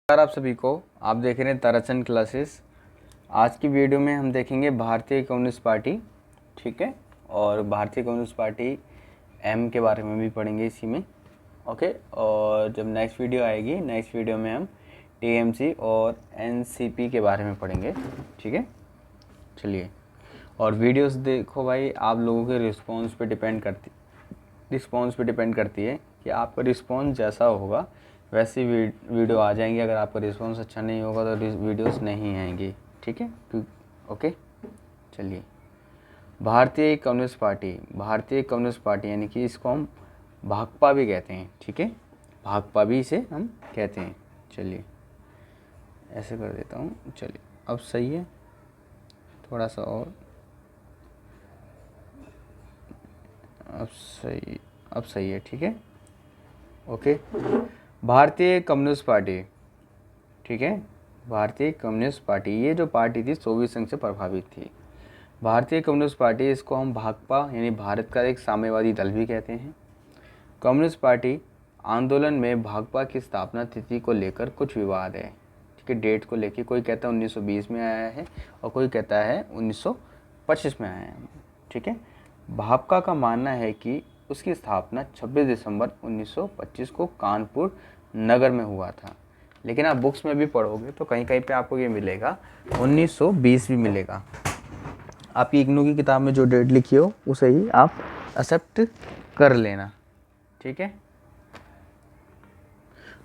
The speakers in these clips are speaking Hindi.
नमस्कार आप सभी को। आप देख रहे हैं ताराचंद क्लासेस। आज की वीडियो में हम देखेंगे भारतीय कम्युनिस्ट पार्टी, ठीक है, और भारतीय कम्युनिस्ट पार्टी एम के बारे में भी पढ़ेंगे इसी में, ओके। और जब नेक्स्ट वीडियो आएगी, नेक्स्ट वीडियो में हम टीएमसी और एनसीपी के बारे में पढ़ेंगे, ठीक है। चलिए, और वीडियोस देखो भाई, आप लोगों के रिस्पॉन्स पे डिपेंड करती है कि आपका रिस्पॉन्स जैसा होगा वैसी वीडियो आ जाएंगी। अगर आपका रिस्पॉन्स अच्छा नहीं होगा तो वीडियोस नहीं आएंगी, ठीक है, ओके। चलिए, भारतीय कम्युनिस्ट पार्टी यानी कि इसको हम भाकपा भी कहते हैं, ठीक है, भाकपा भी इसे हम कहते हैं। चलिए, ऐसे कर देता हूँ। चलिए, अब सही है, थोड़ा सा और, अब सही है, ठीक है, ओके। भारतीय कम्युनिस्ट पार्टी, ठीक है, भारतीय कम्युनिस्ट पार्टी, ये जो पार्टी थी सोवियत संघ से प्रभावित थी। भारतीय कम्युनिस्ट पार्टी, इसको हम भाकपा यानी भारत का एक साम्यवादी दल भी कहते हैं। कम्युनिस्ट पार्टी आंदोलन में भाकपा की स्थापना तिथि को लेकर कुछ विवाद है, ठीक है, डेट को लेकर। कोई कहता है 1920 में आया है और कोई कहता है 1925 में आया है, ठीक है। भाकपा का मानना है कि उसकी स्थापना 26 दिसंबर 1925 को कानपुर नगर में हुआ था, लेकिन आप बुक्स में भी पढ़ोगे तो कहीं कहीं पे आपको ये मिलेगा 1920 भी मिलेगा। आपकी इग्नू की किताब में जो डेट लिखी हो उसे ही आप एक्सेप्ट कर लेना, ठीक है।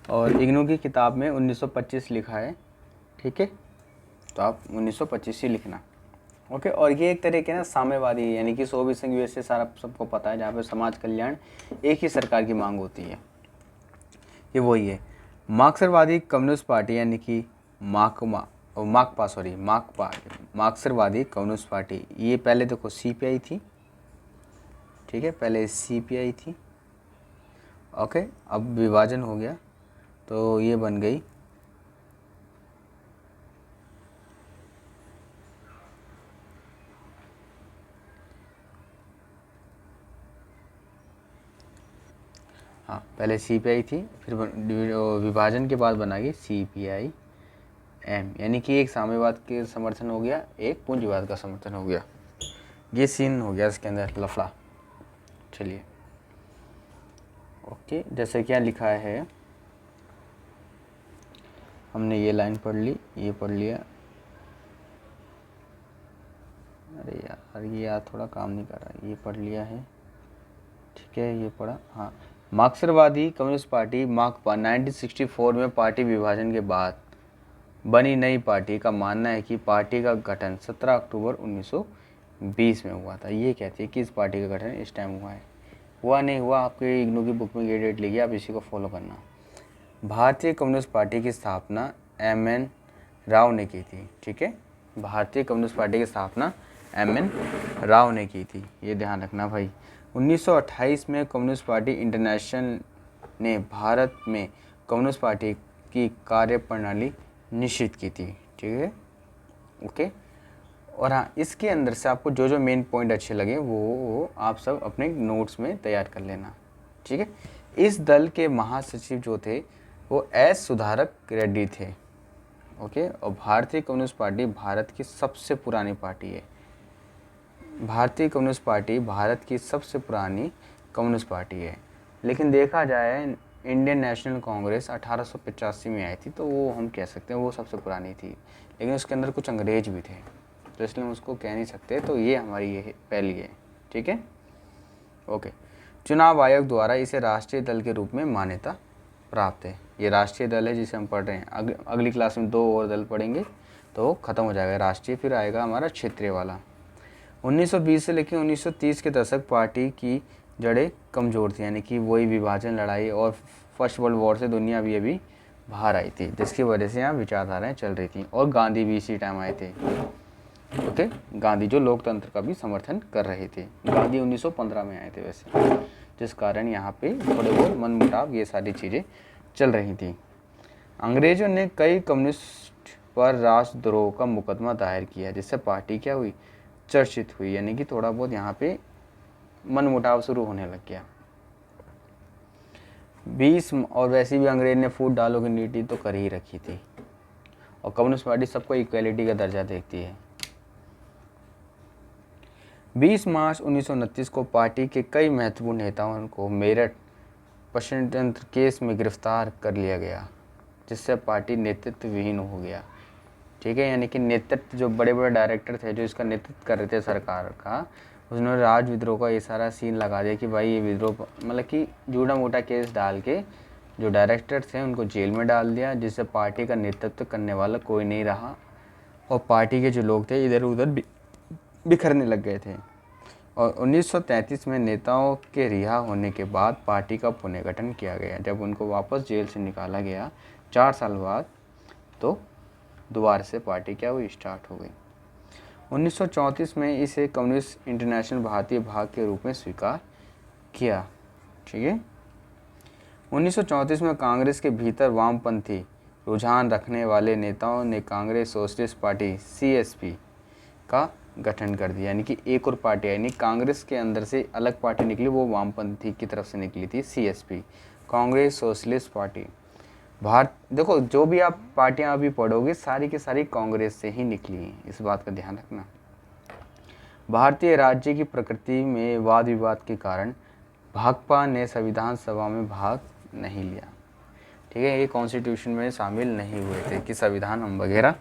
और इग्नू की किताब में 1925 लिखा है, ठीक है, तो आप 1925 ही लिखना, ओके। और ये एक तरह के ना साम्यवादी, यानी कि सोवियत संघ वैसे सारा सबको पता है, जहाँ पे समाज कल्याण एक ही सरकार की मांग होती है, ये वही है। मार्क्सवादी कम्युनिस्ट पार्टी यानी कि मार्क्सवादी कम्युनिस्ट पार्टी, ये पहले देखो सीपीआई थी, ठीक है, पहले सीपीआई थी, ओके। अब विभाजन हो गया तो ये बन गई हाँ, पहले सीपीआई थी, फिर विभाजन के बाद बना गई सीपीआई एम, यानी कि एक साम्यवाद के समर्थन हो गया, एक पूंजीवाद का समर्थन हो गया। ये सीन हो गया इसके अंदर लफड़ा। चलिए, ओके, जैसे क्या लिखा है, हमने ये लाइन पढ़ ली, ये पढ़ लिया। अरे यार, ये यार थोड़ा काम नहीं कर रहा, ये पढ़ लिया है, ठीक है, ये पढ़ा, हाँ। मार्क्सवादी कम्युनिस्ट पार्टी माकपा 1964 में पार्टी विभाजन के बाद बनी नई पार्टी का मानना है कि पार्टी का गठन 17 अक्टूबर 1920 में हुआ था। ये कहती है कि इस पार्टी का गठन इस टाइम हुआ है, हुआ नहीं हुआ, आपके इग्नू की बुक में ये डेट लिखी है, आप इसी को फॉलो करना। भारतीय कम्युनिस्ट पार्टी की स्थापना एम.एन. राव ने की थी, ठीक है, भारतीय कम्युनिस्ट पार्टी की स्थापना एम.एन. राव ने की थी, ये ध्यान रखना भाई। 1928 में कम्युनिस्ट पार्टी इंटरनेशनल ने भारत में कम्युनिस्ट पार्टी की कार्यप्रणाली निश्चित की थी, ठीक है, ओके। और हाँ, इसके अंदर से आपको जो जो मेन पॉइंट अच्छे लगे वो आप सब अपने नोट्स में तैयार कर लेना, ठीक है। इस दल के महासचिव जो थे वो एस सुधारक रेड्डी थे, ओके। और भारतीय कम्युनिस्ट पार्टी भारत की सबसे पुरानी पार्टी है। भारतीय कम्युनिस्ट पार्टी भारत की सबसे पुरानी कम्युनिस्ट पार्टी है, लेकिन देखा जाए इंडियन नेशनल कांग्रेस 1885 में आई थी, तो वो हम कह सकते हैं वो सबसे पुरानी थी, लेकिन उसके अंदर कुछ अंग्रेज भी थे, तो इसलिए हम उसको कह नहीं सकते। तो ये हमारी ये पहली है, ठीक है, ओके। चुनाव आयोग द्वारा इसे राष्ट्रीय दल के रूप में मान्यता प्राप्त है। ये राष्ट्रीय दल है जिसे हम पढ़ रहे हैं। अगली क्लास में 2 और दल पढ़ेंगे तो ख़त्म हो जाएगा राष्ट्रीय, फिर आएगा हमारा क्षेत्रीय वाला। 1920 से लेकर 1930 के दशक पार्टी की जड़ें कमज़ोर थी, यानी कि वही विभाजन, लड़ाई और फर्स्ट वर्ल्ड वॉर से दुनिया अभी बाहर आई थी, जिसकी वजह से यहाँ विचारधाराएं चल रही थी। और गांधी भी इसी टाइम आए थे, ओके। गांधी जो लोकतंत्र का भी समर्थन कर रहे थे, गांधी 1915 में आए थे वैसे, जिस कारण यहाँ पे थोड़े बहुत मनमुटाव ये सारी चीज़ें चल रही थी। अंग्रेज़ों ने कई कम्युनिस्ट पर राष्ट्रद्रोह का मुकदमा दायर किया, जिससे पार्टी क्या हुई, चर्चित हुई, यानी कि थोड़ा बहुत यहाँ पे मनमुटाव शुरू होने लग गया। 20 और वैसे भी अंग्रेज ने फूट डालो की नीति तो कर ही रखी थी, और कम्युनिस्ट पार्टी सबको इक्वलिटी का दर्जा देखती है। 20 मार्च 1929 को पार्टी के कई महत्वपूर्ण नेताओं को मेरठ प्रश्नतंत्र केस में गिरफ्तार कर लिया गया, जिससे पार्टी नेतृत्व विहीन हो गया। ठीक है, यानी कि नेतृत्व जो बड़े बड़े डायरेक्टर थे जो इसका नेतृत्व कर रहे थे सरकार का, उन्होंने राज विद्रोह का ये सारा सीन लगा दिया कि भाई ये विद्रोह, मतलब कि जूड़ा मोटा केस डाल के जो डायरेक्टर थे उनको जेल में डाल दिया, जिससे पार्टी का नेतृत्व करने वाला कोई नहीं रहा और पार्टी के जो लोग थे इधर उधर बिखरने लग गए थे। और 1933 में नेताओं के रिहा होने के बाद पार्टी का पुनर्गठन किया गया। जब उनको वापस जेल से निकाला गया 4 साल बाद, तो दोबारा से पार्टी क्या हुई, स्टार्ट हो गई। 1934 में इसे कम्युनिस्ट इंटरनेशनल भारतीय भाग के रूप में स्वीकार किया। ठीक है, 1934 में कांग्रेस के भीतर वामपंथी रुझान रखने वाले नेताओं ने कांग्रेस सोशलिस्ट पार्टी CSP का गठन कर दिया, यानी कि एक और पार्टी, यानी कांग्रेस के अंदर से अलग पार्टी निकली, वो वामपंथी की तरफ से निकली थी, CSP, कांग्रेस सोशलिस्ट पार्टी। देखो जो भी आप पार्टियां अभी पढ़ोगे सारी की सारी कांग्रेस से ही निकली हैं, इस बात का ध्यान रखना। भारतीय राज्य की प्रकृति में वाद विवाद के कारण भाकपा ने संविधान सभा में भाग नहीं लिया। ठीक है, ये कॉन्स्टिट्यूशन में शामिल नहीं हुए थे कि संविधान हम वगैरह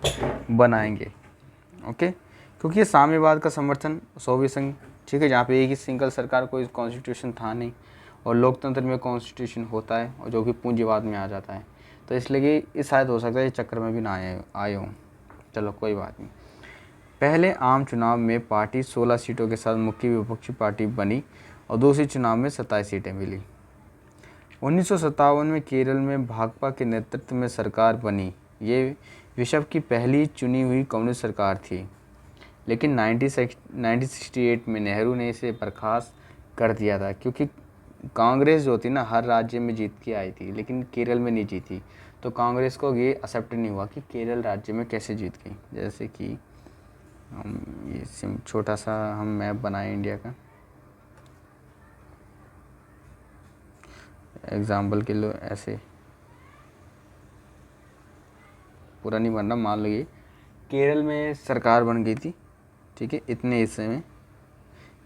बनाएंगे। ओके, क्योंकि ये साम्यवाद का समर्थन सोवियत संघ, ठीक है, जहाँ पे एक ही सिंगल सरकार कोई कॉन्स्टिट्यूशन था नहीं, और लोकतंत्र में कॉन्स्टिट्यूशन होता है और जो भी पूंजीवाद में आ जाता है, तो इसलिए इस शायद हो सकता है इस चक्कर में भी ना आए हों। चलो कोई बात नहीं। पहले आम चुनाव में पार्टी 16 सीटों के साथ मुख्य विपक्षी पार्टी बनी और दूसरे चुनाव में 27 सीटें मिली। 1957 में केरल में भाकपा के नेतृत्व में सरकार बनी। ये विश्व की पहली चुनी हुई कम्युनिस्ट सरकार थी, लेकिन 1968 में नेहरू ने इसे बर्खास्त कर दिया था, क्योंकि कांग्रेस जो थी ना हर राज्य में जीत के आई थी लेकिन केरल में नहीं जीती, तो कांग्रेस को ये एक्सेप्ट नहीं हुआ कि केरल राज्य में कैसे जीत गई। जैसे कि हम ये छोटा सा हम मैप बनाए इंडिया का, एग्जाम्पल के लिए ऐसे पूरा नहीं बनना, मान लो ये केरल में सरकार बन गई थी, ठीक है, इतने हिस्से में,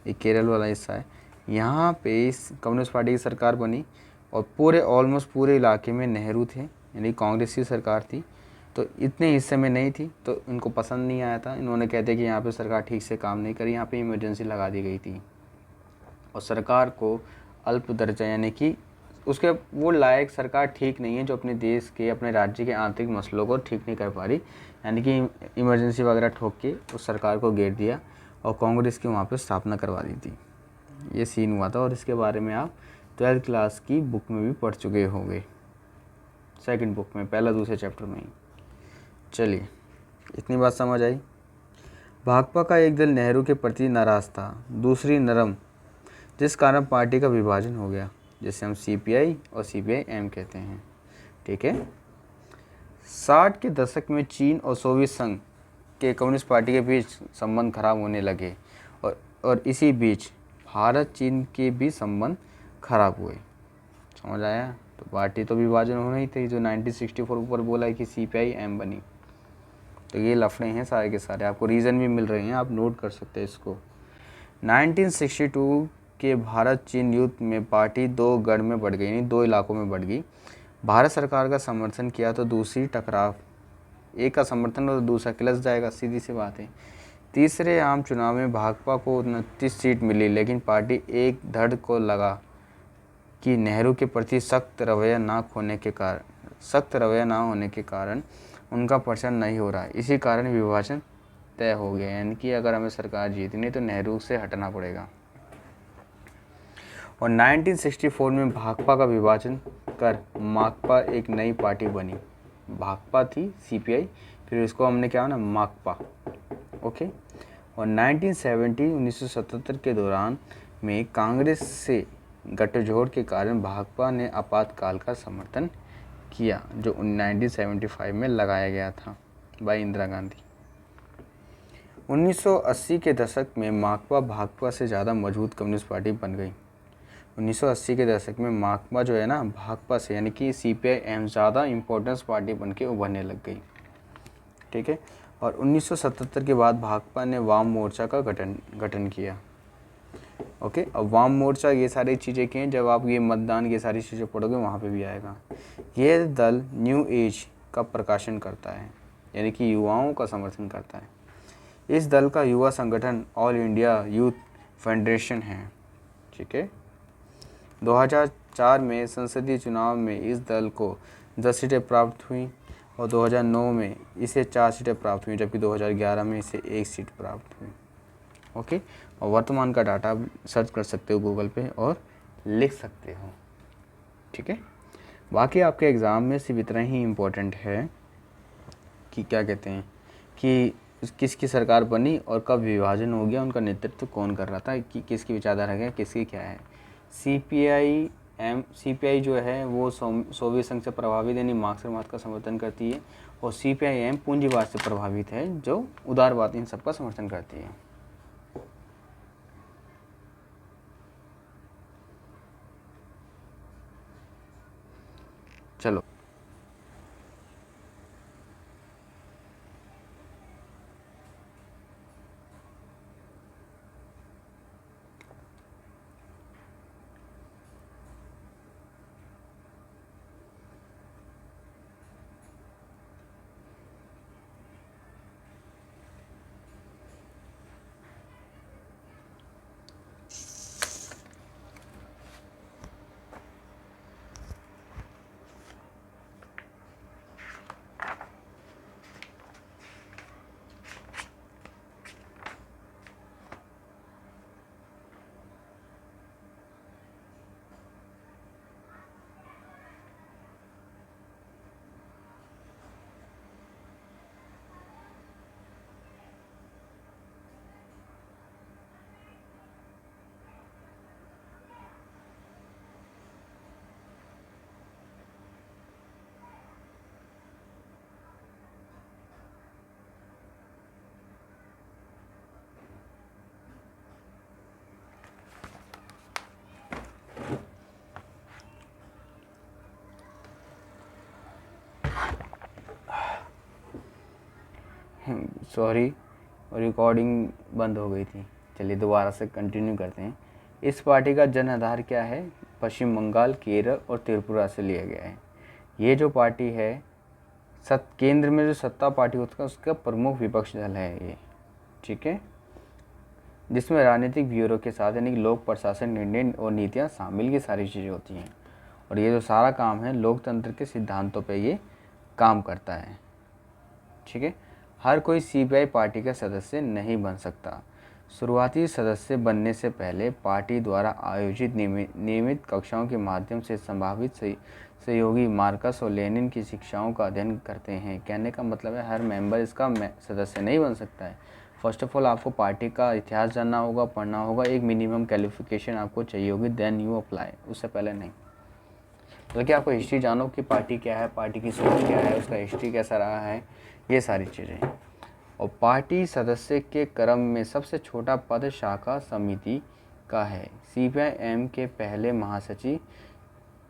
ये केरल वाला हिस्सा है, यहाँ पे इस कम्युनिस्ट पार्टी की सरकार बनी और पूरे ऑलमोस्ट पूरे इलाके में नेहरू थे, यानी कांग्रेस की सरकार थी, तो इतने हिस्से में नहीं थी, तो इनको पसंद नहीं आया था। इन्होंने कहते कि यहाँ पे सरकार ठीक से काम नहीं करी, यहाँ पे इमरजेंसी लगा दी गई थी और सरकार को अल्प दर्जा, यानी कि उसके वो लायक सरकार ठीक नहीं है जो अपने देश के अपने राज्य के आंतरिक मसलों को ठीक नहीं कर पा रही, यानी कि इमरजेंसी वगैरह ठोक के उस सरकार को घेर दिया और कांग्रेस की वहाँ पे स्थापना करवा दी थी। ये सीन हुआ था और इसके बारे में आप 12th क्लास की बुक में भी पढ़ चुके होंगे, सेकंड बुक में, पहला दूसरे चैप्टर में ही। चलिए, इतनी बात समझ आई। भाकपा का एक दल नेहरू के प्रति नाराज़ था, दूसरी नरम, जिस कारण पार्टी का विभाजन हो गया, जिसे हम CPI और CPI-M कहते हैं। ठीक है, 60 के दशक में चीन और सोवियत संघ के कम्युनिस्ट पार्टी के बीच संबंध खराब होने लगे और इसी बीच भारत चीन के भी संबंध खराब हुए। समझ आया? तो पार्टी तो विभाजन होना ही थी, जो 1964 ऊपर बोला है कि CPI-M बनी। तो ये लफड़े हैं सारे के सारे, आपको रीज़न भी मिल रहे हैं, आप नोट कर सकते हैं इसको। 1962 के भारत चीन युद्ध में पार्टी 2 गढ़ में बढ़ गई, यानी 2 इलाकों में बढ़ गई। भारत सरकार का समर्थन किया तो दूसरी टकराव, एक का समर्थन और दूसरा किलस जाएगा, सीधी सी बात है। तीसरे आम चुनाव में भाकपा को 29 सीट मिली, लेकिन पार्टी एक धड़ को लगा कि नेहरू के प्रति सख्त रवैया ना होने के कारण उनका प्रचार नहीं हो रहा है, इसी कारण विभाजन तय हो गया, यानी कि अगर हमें सरकार जीतनी तो नेहरू से हटना पड़ेगा। और 1964 में भाकपा का विभाजन कर माकपा एक नई पार्टी बनी। भाकपा थी CPI, फिर इसको हमने क्या ना माकपा। ओके, और 1977 के दौरान में कांग्रेस से गठजोड़ के कारण भाकपा ने आपातकाल का समर्थन किया, जो 1975 में लगाया गया था बाय इंदिरा गांधी। 1980 के दशक में माकपा भाकपा से ज़्यादा मजबूत कम्युनिस्ट पार्टी बन गई। 1980 के दशक में माकपा जो है ना, भाकपा से यानी कि CPI-M ज़्यादा इम्पोर्टेंस पार्टी बन के उभरने लग गई। ठीक है। और 1977 के बाद भाकपा ने वाम मोर्चा का गठन किया। ओके, अब वाम मोर्चा ये सारी चीज़ें की हैं, जब आप ये मतदान ये सारी चीज़ें पढ़ोगे वहाँ पे भी आएगा। ये दल न्यू एज का प्रकाशन करता है, यानी कि युवाओं का समर्थन करता है। इस दल का युवा संगठन ऑल इंडिया यूथ फेडरेशन है। ठीक है। 2004 में संसदीय चुनाव में इस दल को 10 सीटें प्राप्त हुई और 2009 में इसे 4 सीटें प्राप्त हुई, जबकि 2011 में इसे 1 सीट प्राप्त हुई। ओके, और वर्तमान का डाटा आप सर्च कर सकते हो गूगल पे और लिख सकते हो। ठीक है। बाकी आपके एग्ज़ाम में सिर्फ इतना ही इम्पोर्टेंट है कि क्या कहते हैं कि किसकी सरकार बनी और कब विभाजन हो गया, उनका नेतृत्व कौन कर रहा था, कि किसकी विचारधारा है, किसकी क्या है। CPI जो है वो सोवियत संघ से प्रभावित यानी मार्क्सवाद का समर्थन करती है, और CPI-M पूंजीवाद से प्रभावित है जो उदारवाद इन सबका समर्थन करती है। चलो, सॉरी, रिकॉर्डिंग बंद हो गई थी। चलिए दोबारा से कंटिन्यू करते हैं। इस पार्टी का जन आधार क्या है? पश्चिम बंगाल, केरल और त्रिपुरा से लिया गया है। ये जो पार्टी है, केंद्र में जो सत्ता पार्टी होता है उसका प्रमुख विपक्ष दल है ये। ठीक है, जिसमें राजनीतिक ब्यूरो के साथ यानी कि लोक प्रशासन, निर्णय और नीतियाँ शामिल की सारी चीज़ें होती हैं। और ये जो सारा काम है लोकतंत्र के सिद्धांतों पे ये काम करता है। ठीक है। हर कोई CPI पार्टी का सदस्य नहीं बन सकता। शुरुआती सदस्य बनने से पहले पार्टी द्वारा आयोजित नियमित कक्षाओं के माध्यम से संभावित सहयोगी मार्कस और लेनिन की शिक्षाओं का अध्ययन करते हैं। कहने का मतलब है हर मेंबर इसका सदस्य नहीं बन सकता है। फर्स्ट ऑफ ऑल आपको पार्टी का इतिहास जानना होगा, पढ़ना होगा, एक मिनिमम क्वालिफिकेशन आपको चाहिए होगी, देन यू अप्लाई, उससे पहले नहीं। बल्कि आपको हिस्ट्री जानो कि पार्टी क्या है, पार्टी की सोच क्या है, उसका हिस्ट्री कैसा रहा है, ये सारी चीज़ें। और पार्टी सदस्य के क्रम में सबसे छोटा पद शाखा समिति का है। CPI-M के पहले महासचिव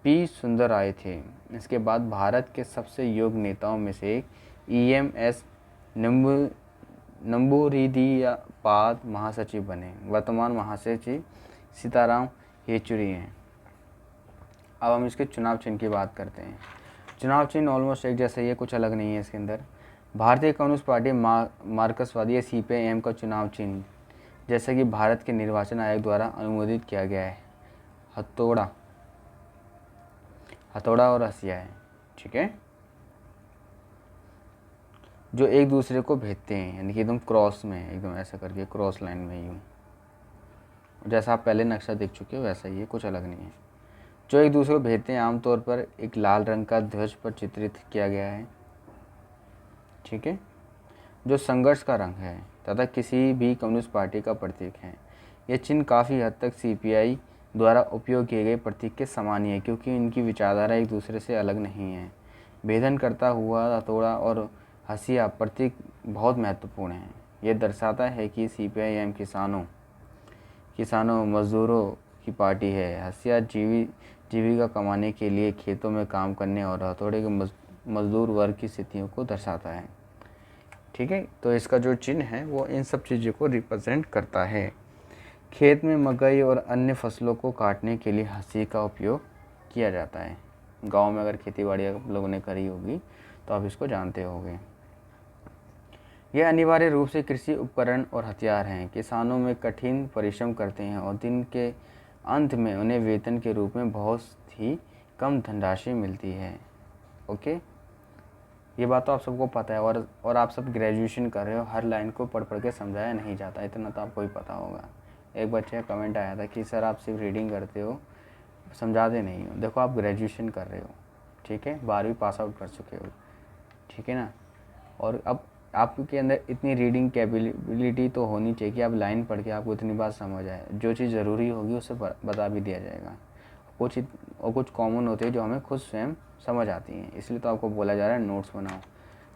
P. सुंदरराय थे। इसके बाद भारत के सबसे योग्य नेताओं में से एक EMS नंबूदिरीपाद महासचिव बने। वर्तमान महासचिव सीताराम येचुरी हैं। अब हम इसके चुनाव चिन्ह की बात करते हैं। चुनाव चिन्ह ऑलमोस्ट एक जैसा ही है, कुछ अलग नहीं है इसके अंदर। भारतीय कम्युनिस्ट पार्टी मार्क्सवादी या CPI-M का चुनाव चिन्ह जैसा कि भारत के निर्वाचन आयोग द्वारा अनुमोदित किया गया है, हथौड़ा और हसिया है। ठीक है, जो एक दूसरे को भेदते हैं, यानी कि एकदम क्रॉस में, एकदम ऐसा करके क्रॉस लाइन में यूँ, जैसा आप पहले नक्शा देख चुके हो वैसा ही है, कुछ अलग नहीं है। जो एक दूसरे को भेदते हैं आमतौर पर एक लाल रंग का ध्वज पर चित्रित किया गया है। ठीक है, जो संघर्ष का रंग है तथा किसी भी कम्युनिस्ट पार्टी का प्रतीक है। यह चिन्ह काफ़ी हद तक CPI द्वारा उपयोग किए गए प्रतीक के समान ही है, क्योंकि इनकी विचारधारा एक दूसरे से अलग नहीं है। भेदन करता हुआ हथौड़ा और हसिया प्रतीक बहुत महत्वपूर्ण है। यह दर्शाता है कि CPI-M किसानों, मजदूरों की पार्टी है। हसिया जीविका कमाने के लिए खेतों में काम करने और हथौड़े के मजदूर वर्ग की स्थितियों को दर्शाता है। ठीक है, तो इसका जो चिन्ह है वो इन सब चीज़ों को रिप्रेजेंट करता है। खेत में मकई और अन्य फसलों को काटने के लिए हंसी का उपयोग किया जाता है। गांव में अगर खेती बाड़ी आप लोगों ने करी होगी तो आप इसको जानते होंगे। यह अनिवार्य रूप से कृषि उपकरण और हथियार हैं। किसानों में कठिन परिश्रम करते हैं और दिन के अंत में उन्हें वेतन के रूप में बहुत ही कम धनराशि मिलती है। ओके, ये बात तो आप सबको पता है और आप सब ग्रेजुएशन कर रहे हो। हर लाइन को पढ़ पढ़ के समझाया नहीं जाता, इतना तो आपको ही पता होगा। एक बच्चे का कमेंट आया था कि सर आप सिर्फ रीडिंग करते हो, समझाते नहीं हो। देखो आप ग्रेजुएशन कर रहे हो, ठीक है, 12वीं पास आउट कर चुके हो, ठीक है ना। और अब आपके अंदर इतनी रीडिंग कैपेबिलिटी तो होनी चाहिए कि आप लाइन पढ़ के आपको इतनी बात समझ आए। जो चीज़ ज़रूरी होगी उसे बता भी दिया जाएगा। कुछ कॉमन होते हैं जो हमें खुद स्वयं समझ आती हैं, इसलिए तो आपको बोला जा रहा है नोट्स बनाओ।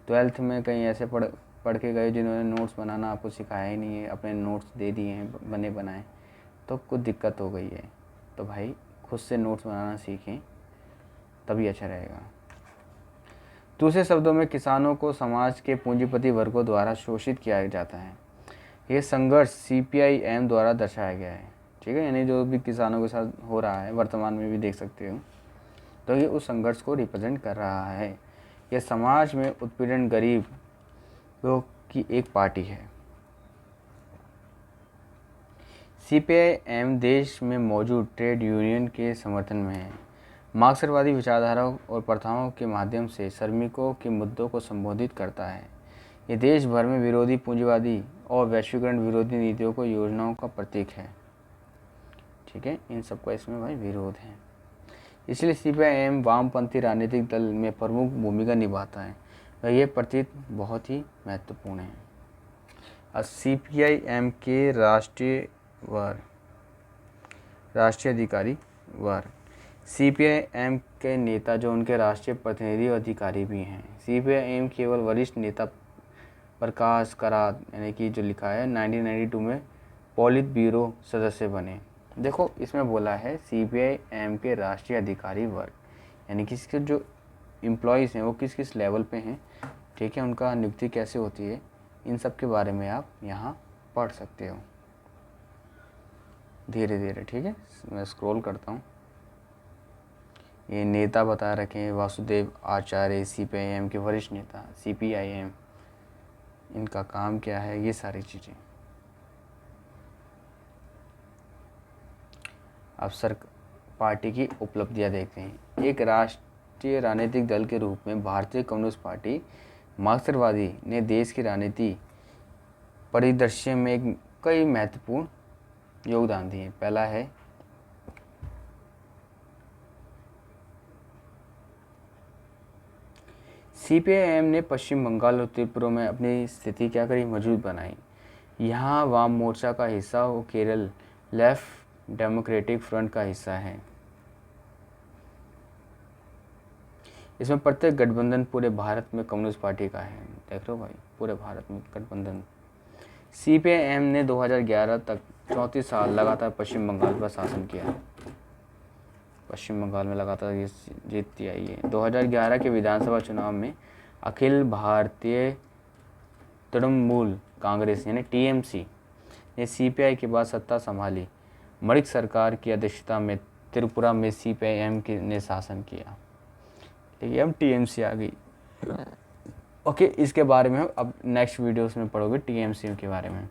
12th में कहीं ऐसे पढ़ के गए जिन्होंने नोट्स बनाना आपको सिखाया ही नहीं है, अपने नोट्स दे दिए हैं बने बनाए, तो कुछ दिक्कत हो गई है। तो भाई खुद से नोट्स बनाना सीखें, तभी अच्छा रहेगा। दूसरे शब्दों में किसानों को समाज के पूंजीपति वर्गों द्वारा शोषित किया जाता है। यह संघर्ष CPIM द्वारा दर्शाया गया है, ठीक है, यानी जो भी किसानों के साथ हो रहा है वर्तमान में भी देख सकते हो, तो ये उस संघर्ष को रिप्रेजेंट कर रहा है। यह समाज में उत्पीड़न गरीब लोग की एक पार्टी है। CPIM देश में मौजूद ट्रेड यूनियन के समर्थन में है। मार्क्सवादी विचारधाराओं और प्रथाओं के माध्यम से श्रमिकों के मुद्दों को संबोधित करता है। ये देश भर में विरोधी पूंजीवादी और वैश्वीकरण विरोधी नीतियों को योजनाओं का प्रतीक है, ठीक है, इन सबका इसमें भाई विरोध है। इसलिए CPIM वामपंथी राजनीतिक दल में प्रमुख भूमिका निभाता है और ये प्रतीक बहुत ही महत्वपूर्ण है। और CPIM के राष्ट्रीय अधिकारी वर्ग, CPIM के नेता जो उनके राष्ट्रीय प्रतिनिधि और अधिकारी भी हैं। CPIM केवल वरिष्ठ नेता प्रकाश करात, यानी कि जो लिखा है 1992 में पॉलिट ब्यूरो सदस्य बने। देखो इसमें बोला है CPIM के राष्ट्रीय अधिकारी वर्ग, यानी कि इसके जो एम्प्लॉयज़ हैं वो किस किस लेवल पे हैं, ठीक है, उनका नियुक्ति कैसे होती है, इन सब के बारे में आप यहाँ पढ़ सकते हो धीरे धीरे, ठीक है। मैं स्क्रॉल करता हूँ। ये नेता बता रखे हैं, वासुदेव आचार्य CPIM के वरिष्ठ नेता। CPIM इनका काम क्या है, ये सारी चीज़ें अब सर पार्टी की उपलब्धियां देखते हैं। एक राष्ट्रीय राजनीतिक दल के रूप में भारतीय कम्युनिस्ट पार्टी मार्क्सवादी ने देश की राजनीति परिदृश्य में कई महत्वपूर्ण योगदान दिए। पहला है CPIM ने पश्चिम बंगाल और त्रिपुरा में अपनी स्थिति क्या करी, मजबूत बनाई। यहाँ वाम मोर्चा का हिस्सा और केरल लेफ्ट डेमोक्रेटिक फ्रंट का हिस्सा है। इसमें प्रत्येक गठबंधन पूरे भारत में कम्युनिस्ट पार्टी का है। देख रहे हो भाई, पूरे भारत में गठबंधन। CPIM ने 2011 तक 34 साल लगातार पश्चिम बंगाल पर शासन किया। पश्चिम बंगाल में लगातार ये जीतती आई है। 2011 के विधानसभा चुनाव में अखिल भारतीय तृणमूल कांग्रेस यानी TMC ने CPI के बाद सत्ता संभाली। मणिक सरकार की अध्यक्षता में त्रिपुरा में CPIM ने शासन किया। ठीक है, अब TMC आ गई। ओके, इसके बारे में अब नेक्स्ट वीडियोस में पढ़ोगे TMC के बारे में।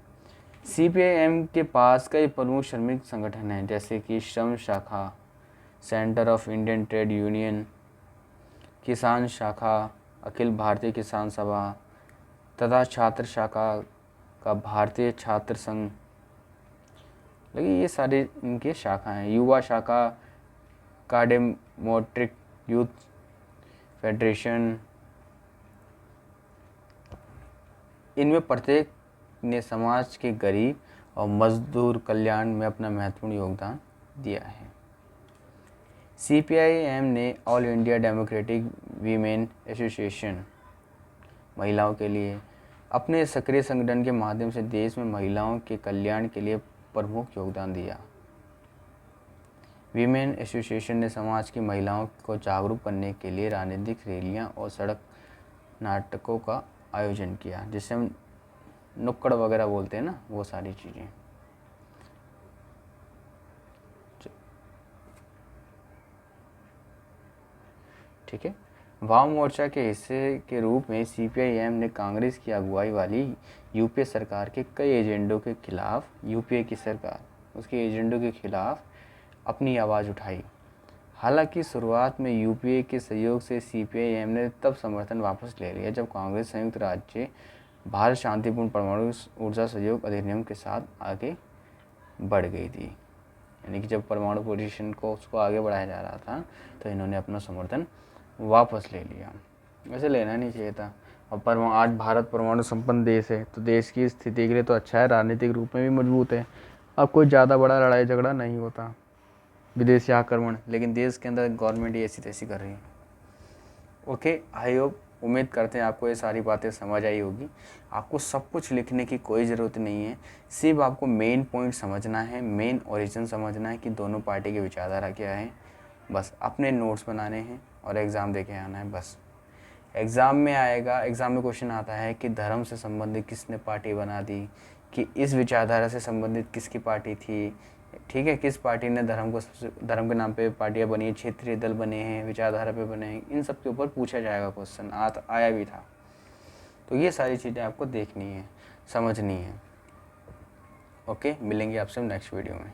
CPIM के पास कई प्रमुख श्रमिक संगठन हैं, जैसे कि श्रम शाखा, centre of Indian trade union, किसान शाखा, अखिल भारतीय किसान सभा तथा छात्र शाखा का भारतीय छात्र संघ। लेकिन ये सारे इनके शाखा हैं। युवा शाखा का डेमोक्रेटिक यूथ फेडरेशन। इनमें प्रत्येक ने समाज के गरीब और मजदूर कल्याण में अपना महत्वपूर्ण योगदान दिया है। CPIM ने all India democratic women association महिलाओं के लिए अपने सक्रिय संगठन के माध्यम से देश में महिलाओं के कल्याण के लिए प्रमुख योगदान दिया। वीमेन एसोसिएशन ने समाज की महिलाओं को जागरूक करने के लिए राजनीतिक रैलियां और सड़क नाटकों का आयोजन किया, जिसे हम नुक्कड़ वगैरह बोलते हैं ना, वो सारी चीज़ें। ठीक है। वाम मोर्चा के हिस्से के रूप में सीपीआई-एम ने कांग्रेस की अगुवाई वाली यूपीए सरकार के कई एजेंडों के खिलाफ, यूपीए की सरकार उसके एजेंडों के खिलाफ अपनी आवाज़ उठाई। हालांकि शुरुआत में यूपीए के सहयोग से सीपीआई-एम ने तब समर्थन वापस ले लिया जब कांग्रेस संयुक्त राज्य भारत शांतिपूर्ण परमाणु ऊर्जा सहयोग अधिनियम के साथ आगे बढ़ गई थी। यानी कि जब परमाणु पोजीशन को उसको आगे बढ़ाया जा रहा था तो इन्होंने अपना समर्थन वापस ले लिया। वैसे लेना नहीं चाहिए था। और आज भारत परमाणु संपन्न देश है, तो देश की स्थिति के लिए तो अच्छा है, राजनीतिक रूप में भी मजबूत है। अब कोई ज़्यादा बड़ा लड़ाई झगड़ा नहीं होता, विदेशी आक्रमण, लेकिन देश के अंदर गवर्नमेंट ही ऐसी तैसी कर रही है। ओके, आई होप, उम्मीद करते हैं आपको ये सारी बातें समझ आई होगी। आपको सब कुछ लिखने की कोई ज़रूरत नहीं है, सिर्फ आपको मेन पॉइंट समझना है, मेन ओरिजिन समझना है कि दोनों पार्टी की विचारधारा क्या है। बस अपने नोट्स बनाने हैं और एग्ज़ाम दे के आना है। बस एग्ज़ाम में आएगा, एग्ज़ाम में क्वेश्चन आता है कि धर्म से संबंधित किसने पार्टी बना दी, कि इस विचारधारा से संबंधित किसकी पार्टी थी, ठीक है, किस पार्टी ने धर्म के नाम पे पार्टियां बनी है, क्षेत्रीय दल बने हैं, विचारधारा पे बने हैं, इन सब के ऊपर पूछा जाएगा क्वेश्चन, आया भी था। तो ये सारी चीज़ें आपको देखनी है, समझनी है। ओके, मिलेंगे आपसे नेक्स्ट वीडियो में।